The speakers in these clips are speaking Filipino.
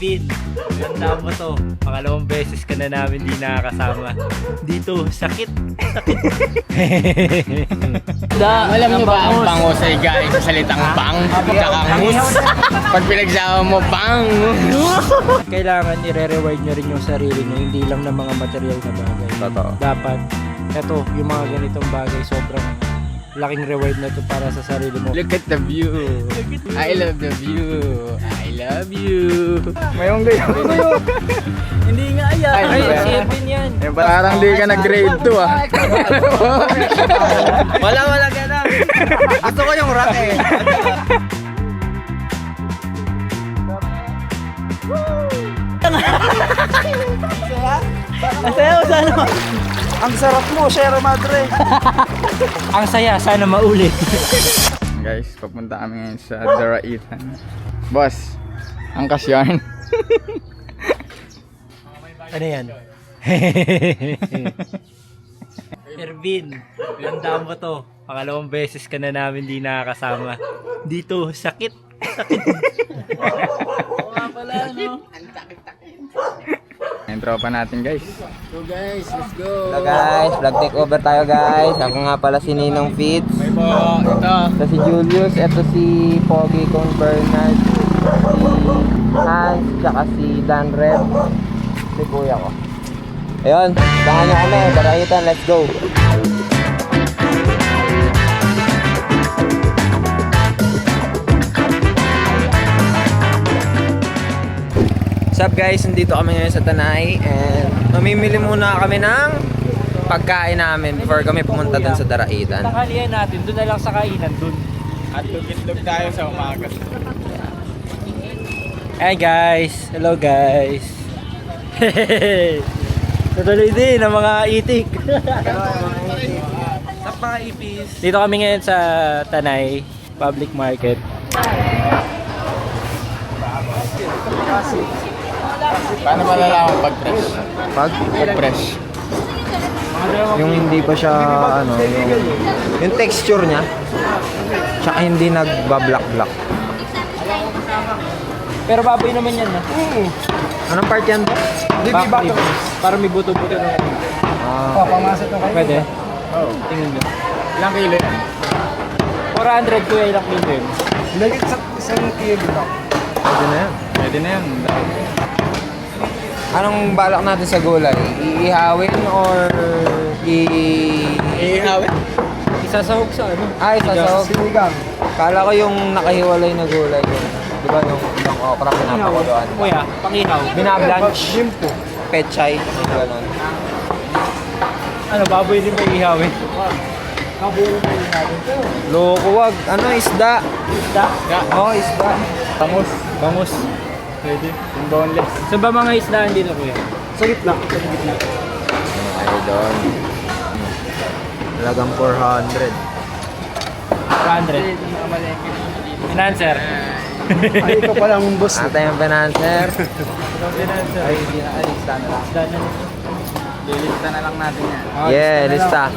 Ervin, ganda mo to. Pangalawang beses ka na namin di nakakasama. Dito, sakit. Alam niyo ba ang bangos ay galing sa salitang bang? Tsaka mus. Pag pinagsama mo, bang! Kailangan i-reward nyo rin yung sarili nyo, hindi lang ng mga material na bagay. Totoo. Dapat, eto, yung mga ganitong bagay, sobrang laking reward na to para sa sarili mo. Look at the view. I love the view. I love you. Mayong gayo. Hindi nga yan. Ay, Si Ervin yan. Parang di ka nag-grade 2 ah. Wala ka na. Gusto ko yung rock eh. Ang saya mo sana. Ang sarap mo, Sierra Madre. Ang saya, sana maulit. Guys, papunta kami ngayon sa Daraitan. Boss, ang kasyan. Ano yan? Ervin, ganda mo to. Pangalawang beses ka na namin di nakakasama. Dito, sakit. Yung tropa natin guys. So guys, let's go. Hello guys, vlog take over tayo guys. Ako nga pala si Ninong Fitz. May po, ito. Ito si Julius, ito si Pogi Kong Bernard, si Hans, tsaka si Dan Red. Si kuya ko. Ayun, samahan nyo kami, Daraitan, let's go. What's up guys, nandito kami ngayon sa Tanay and mamimili muna kami ng pagkain namin before kami pumunta dun sa Daraitan. Tanghalian natin, doon na lang sa kainan, doon. At lugit-lug tayo sa umaga. Hi guys! Hello guys! Natuloy din ang mga itik. Sa mga ipis. Dito kami ngayon sa Tanay Public Market. Paano malalaman pag fresh? Pag fresh. Yung hindi pa siya ano, yung texture niya tsaka hindi nagbablock-block. Pero baboy naman yan na. Anong part yan ba? Back ribs. Para may buto-buto na. Ah, Pwede? Oo. Tingnan nyo. Ilang kilo yan? 400 kuya ilang kilo yun. lagit sa isang kilo lang. Pwede na yan. Pwede na yan. Anong balak natin sa gulay? Iihawin or Ihawin? Isasahog sa ano? Ay, sasawag. Sinigang. Kala ko yung nakahiwalay na gulay yun. Di ba yung okra pinapakuluan? Kuya, pangihaw. Binablanch. Pechay. Ganon. Ano, baboy din ba ihawin? Loko wag. Ano, isda? Isda? Oo, isda. Bangus. Bangus. Pwede. Yung boneless. Saan ba mga isdaan dito kuya? Sa gitna. Sa gitna. Ay, doon. Talagang 400. 400. Financer. Ay, ito pala ang boss. Ate yung financer. Financer. Ay, hindi na. Ay, isda na lang. Isda na. Lilista na lang natin yan. Yeah, lista.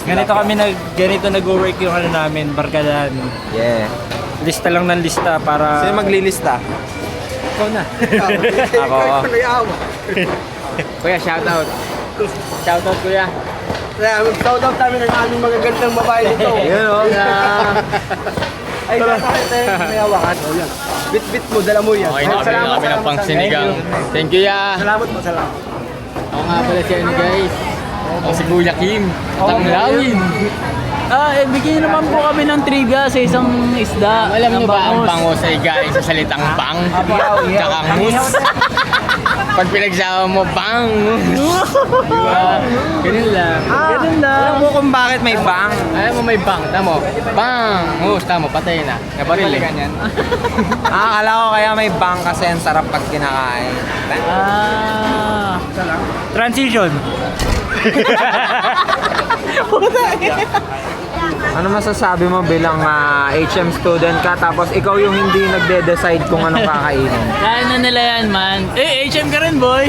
Ganito kami ganito nag-work yung ano namin, barkadahan. Yeah. Lista lang ng lista para... Sino maglilista? Ikaw na. Ako. Kuya, shoutout. Shoutout kuya. Shoutout namin ang aming mga gandang babae dito. Yun o. Ay, may hawakan. Bit-bit mo, dala mo yan. Okay, nakabili na kami ng pang sinigang. Thank you, ya. Salamat po, salamat. Ako nga pala si ano guys. Ako si Kuya Kim. Tanglawin. Bigyan naman po kami ng triga sa isang isda. Alam niyo na ba ang bangus. bangos ay galing sa salitang bang? Tsaka mus. Pag pinagsama mo, bang! Diba? Ganun lang. Ganun lang. Alam mo kung bakit may bang? Alam mo may bang, tamo. Bang! Mus, tamo, patay na. Nabaril eh. Akala ko kaya may bang kasi ang sarap pag kinakain. Transition. Ano masasabi mo bilang HM student ka tapos ikaw yung hindi nagde-decide kung anong kakainin? Kaya na nila yan, man. HM ka rin, boy.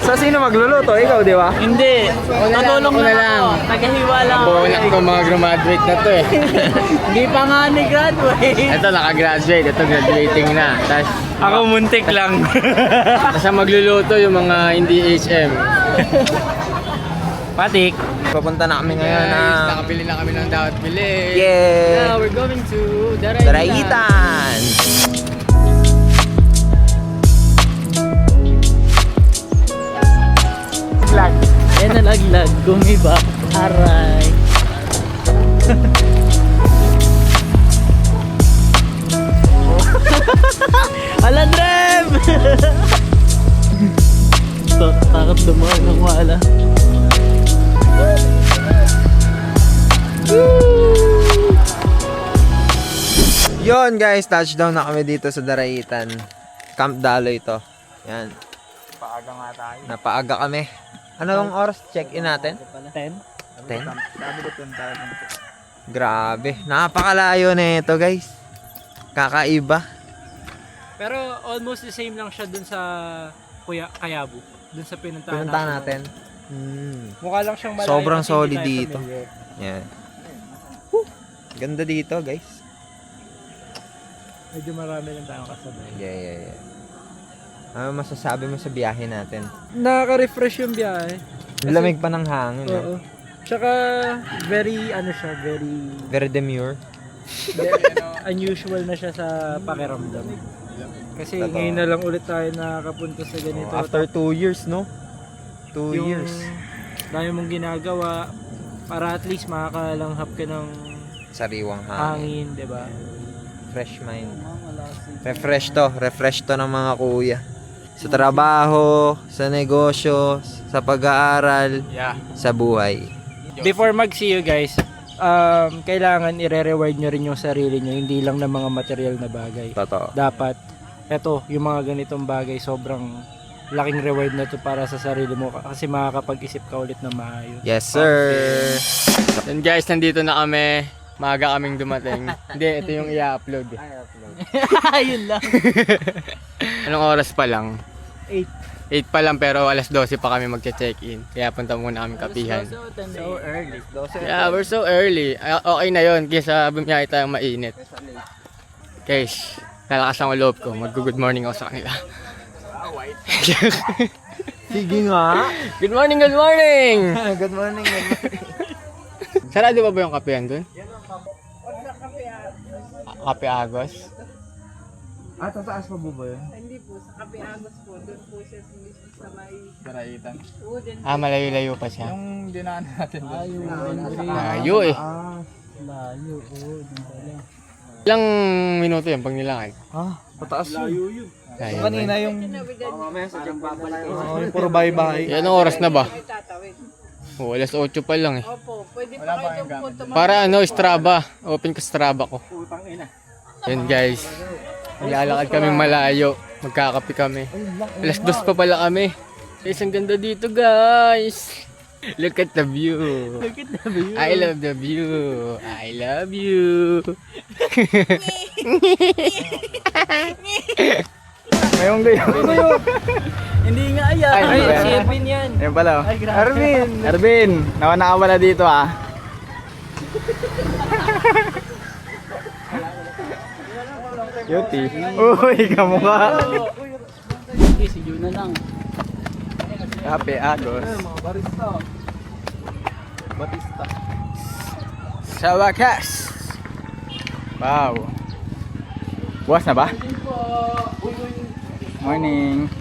Sa sino magluluto? Ikaw, di ba? Hindi. Tutulong ako na lang lang. ako. Tagahiwa lang ako. Buunak ko mga graduate na to eh. Hindi pa nga ni graduate. Ito nakagraduate, ito graduating na. Tapos Ako muntik lang. ang magluluto yung mga hindi HM. Patik. Papunta na kami ngayon na Nakabili na kami ng dapat bili. yeah, Now we're going to Daraitan. Vlog. Eh, nalaglag. Gumiba. Aray. Ala, Drem! Takot dumaan ng wala. Yon guys, touchdown na kami dito sa Daraitan. Camp Daloy ito. Yan. Paaga nga tayo. Napaaga kami. Anong oras check-in natin? 10? 10? Grabe. Napakalayo na ito guys. Kakaiba. Pero almost the same lang siya dun sa Kayabu. Dun sa pinuntahan Pinunta natin. Mukha lang siyang malayo. Sobrang kasi hindi solid tayo dito. familiar. Yan. Ganda dito guys. Medyo marami lang tayong kasabay. Yeah. Ano masasabi mo sa biyahe natin? Nakaka-refresh yung biyahe. Lamig pa ng hangin. Oo. Tsaka very Very demure. unusual na siya sa pakiramdam. Kasi Totoo. ngayon na lang ulit tayo nakakapunta sa ganito. After 2 years, no? 2 yung years. dami mong ginagawa para at least makakalanghap ka ng Sariwang hangin. hangin, 'di ba? Fresh mind. Refresh to ng mga kuya. Sa trabaho, sa negosyo, sa pag-aaral, Yeah. sa buhay. Before mag-see you guys, kailangan i-reward nyo rin yung sarili nyo, hindi lang ng mga material na bagay. Totoo. Dapat, eto, yung mga ganitong bagay, sobrang laking reward na to para sa sarili mo kasi makakapag-isip ka ulit na maayos. Yes, sir. Then guys, nandito na kami. Maaga kaming dumating. Hindi, ito yung i-upload eh. Yun lang. Anong oras pa lang? 8. 8 pa lang pero alas 12 pa kami magche-check-in. Kaya punta muna kami kapihan. So early. Yeah, we're so early. Okay na yun kaysa bumiyahe tayong mainit. Guys, lalakas ang loob ko. Mag-good morning ako sa kanila. Sige nga. Good morning, good morning! Good morning. Sarado ba yung kapehan dun? Kape Agos? Sa taas pa ba yun? Hindi po, sa Kape Agos po, doon po siya sa may... Daraitan. Oo, din. Malayo-layo pa siya. Yung dinaan natin. Layo eh. Layo, oo. Ilang minuto yun pag nilakad? Pataas yun. Layo. Kanina yung yung puro bahay-bahay. Anong oras na ba? Tatawid. Oh, alas 8 pa lang eh. Opo, pwede pa kayo doon po tumawid. Para Strava. Open ko Strava ko. Yun guys. Maglalakad kami malayo. Magkakape kami. Alas 2 pa pala kami. Guys, ang ganda dito guys. Look at the view. Look at the view. I love the view. I love you. Ngayong gayo. Hindi nga ayan. Ay, Si Erwin yan. Yan pala. Ay, grabe. Arvin! Arvin! Nawala dito ah. Cutie. Uy, kamukha. Sige, si Jun na lang. Kape Agos. Sa wakas. Wow. Bukas na ba? Morning.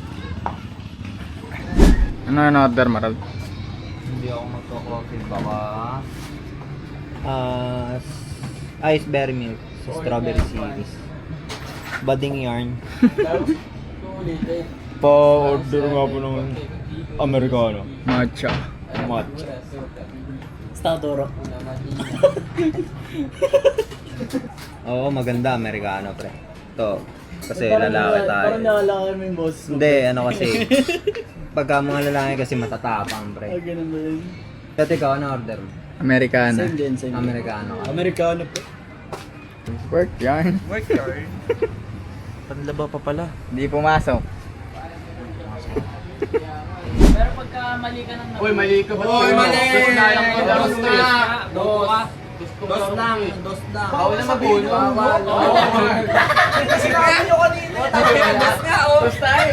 Ano order mo, Rod? Hindi ako magko-coffee. Baka ice berry milk sa strawberry series. Budding yarn. Pa-order nga po ng Americano. Matcha. Stadoro. Oo, maganda Americano, pre. Ito, kasi lalaki tayo. Parang naalala mo yung boss. Hindi, ano kasi. Pagka mga lalaki kasi matatapang, pre. Ganun ba yun? Dati ikaw, ano order mo? Americana. Same din, same. Amerikano ka. Amerikano po. Work yan. Panlaba pa pala. Hindi pumasok. Pero pagka mali ka ng Uy, mali ka ba? Uy, mali! Dos na lang. Dos lang. Bawal na magulo. Sinabi nyo kanina. Dos nga, oh. Dos tayo.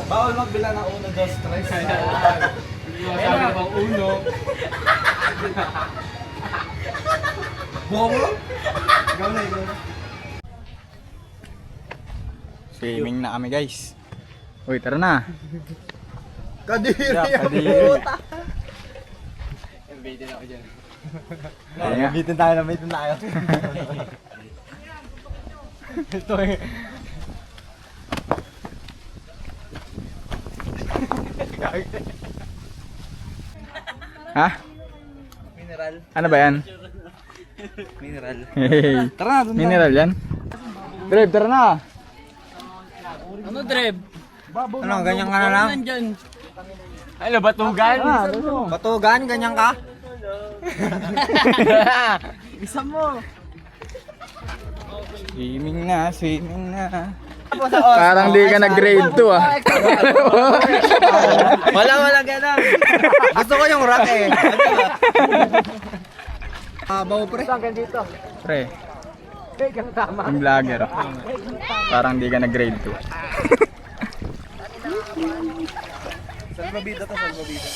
Bawal magbilang ng 1, 2, 3. Sabi na bang uno? Bongo? Ikaw na, ikaw na. Swimming na kami guys. Uy, tara na. Kadiri Yeah, yan. kadiri. Nabitin tayo, nabitin tayo. Ito eh. Ha? Mineral. Ano ba yan? Mineral. Hey. Tara na, dun tayo. Mineral yan? Dreb, tara na. Ano, Dreb? Ano, ganyan ka na lang? Nandyan. Ano, batugan? Batugan, ganyan ka? Isa mo. Swimming na, swimming na. Parang di ka nag-grade 2 ah. Wala ganun. Gusto ko yung rock eh. Bawo pre. Pre. Yung vlogger. Parang di ka nag-grade 2. Salvabida to, salvabida.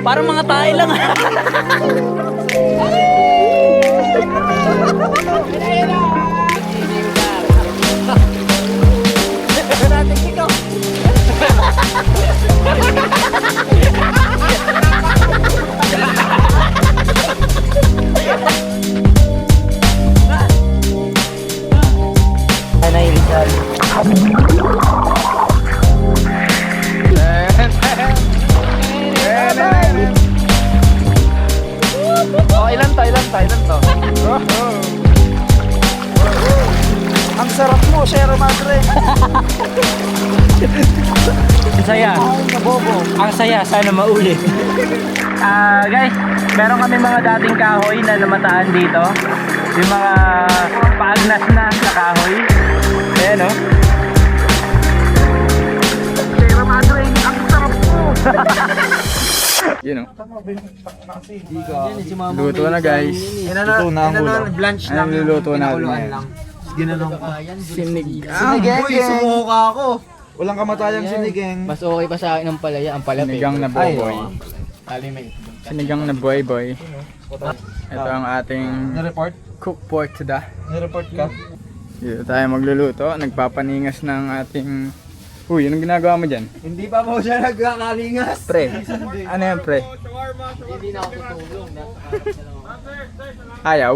Parang mga tayo lang. Thailand to. Ang sarap mo, Sierra Madre. Ang saya. Ang saya, sana maulit. Guys, meron kami mga dating kahoy na namataan dito. Yung mga paagnas na kahoy. Ayan o. Sierra Madre, ang sarap mo. Yun o. Luto na guys. Ito na ang ulam. Blanch Ano lang. niluluto natin pinakuluan ngayon? lang. Ginanong ko. Sinigeng. Uy, sumuka ako. Walang kamatayang sinigeng. Mas okay pa sa akin ang palaya. Ang palapit. Sinigang na boy. Alimay. Sinigang na boy. Ito ang ating Na-report? cook for today. Na-report ka? Dito tayo magluluto. Nagpapaningas ng ating... Uy, anong ginagawa mo dyan? Hindi pa po siya nagkakalingas. Pre, ano yan pre? Hindi na ako tutulong. Ayaw?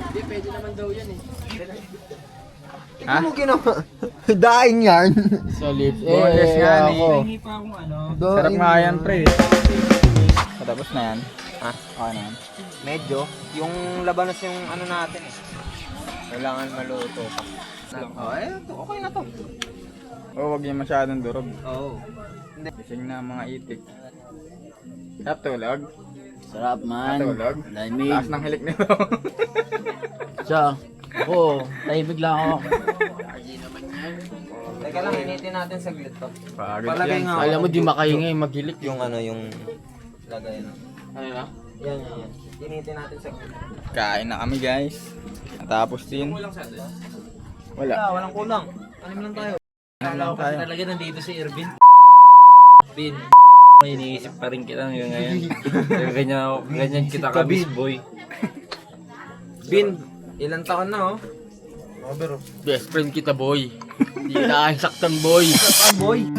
Hindi, pwede naman daw yan eh. Ha? Ano ginawa? Daing yarn. Sa lips. Bonus nga ni. Sarap nga yan pre. Tapos na yan. Ha? Okay na yan. Medyo. Yung labanos yung ano natin eh. Kailangan maluto pa. Okay na to. Oh, wag yung masyadong durog. Oo. Gising na mga itik. Sarap tulog. Sarap man. Tulog. Lamig. Taas ng hilik nito. Siya. Ako, tahimik lang ako. Teka lang, initin natin saglit to. Pagod Palagay yan. nga. Alam mo, di makaingay, magilik. Yung ano, yung lagay na. Ano na? Yan. Initin natin saglit. Kain na kami guys. Natapos din. Wala. Walang kulang. Anim lang tayo. Ano lang tayo. Talaga nandito si Irvin. Bin. Iniisip pa rin kita hanggang ngayon. Ganyan kita kabis boy. Bin, ilang taon na oh? Best friend kita, boy. Hindi na aking saktan, boy. Boy.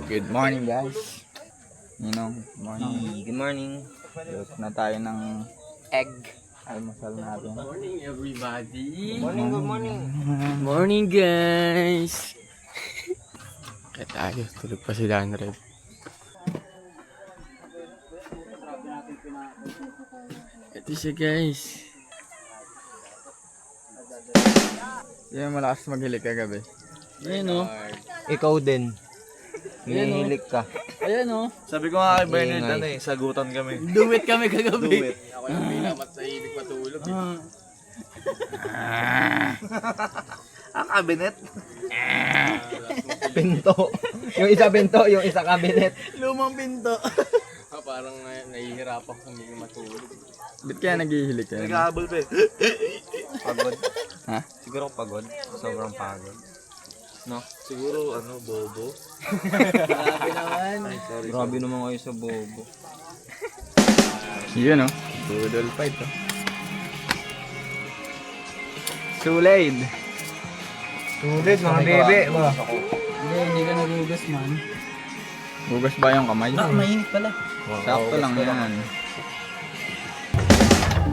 Good morning guys. Ninong, good morning. Good morning. Luto na tayo ng egg. Almusal natin. Morning everybody. Good morning. Morning guys. Kaya tayo, tulog pa si Danred. Ito siya guys. Yan malakas maghilig kagabi. Ayan o. Ikaw din. Hinihilik ka. Ayan o. Sabi ko nga kay Bernard, Bernard, ano sagutan kami. Duwit kami kagabi. Ako lang pinamat sa ibig matulog. Ang kabinet. Pinto. Yung isa pinto, yung isa kabinet. Lumang pinto. Parang nahihirap ako sa hindi matulog. Ba't kaya naghihilig kayo? Nagkahabol pa eh. Pagod. Ha? Siguro pagod. Sobrang pagod. Siguro bobo. Grabe naman. Grabe naman kayo sa bobo. Yun oh. Budol pa ito. Sulaid. Tulid mga bebe. Hindi ka nagugas man. Bugas ba yung kamay? Mainit pala. Sakto lang yan.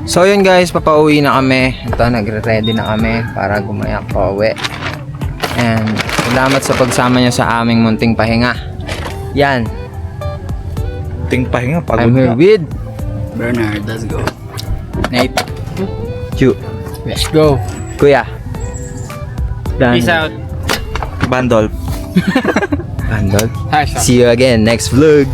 So yun guys, papauwi na kami. Ito, nagre-ready na kami para gumayak pa uwi. And salamat sa pagsama nyo sa aming munting pahinga. Yan. Ting pahinga, I'm here with Bernard, let's go. Nate. Chu. Let's go. Kuya. Dan. Peace out. Bandol. Andol. Hashtag. See you again next vlog.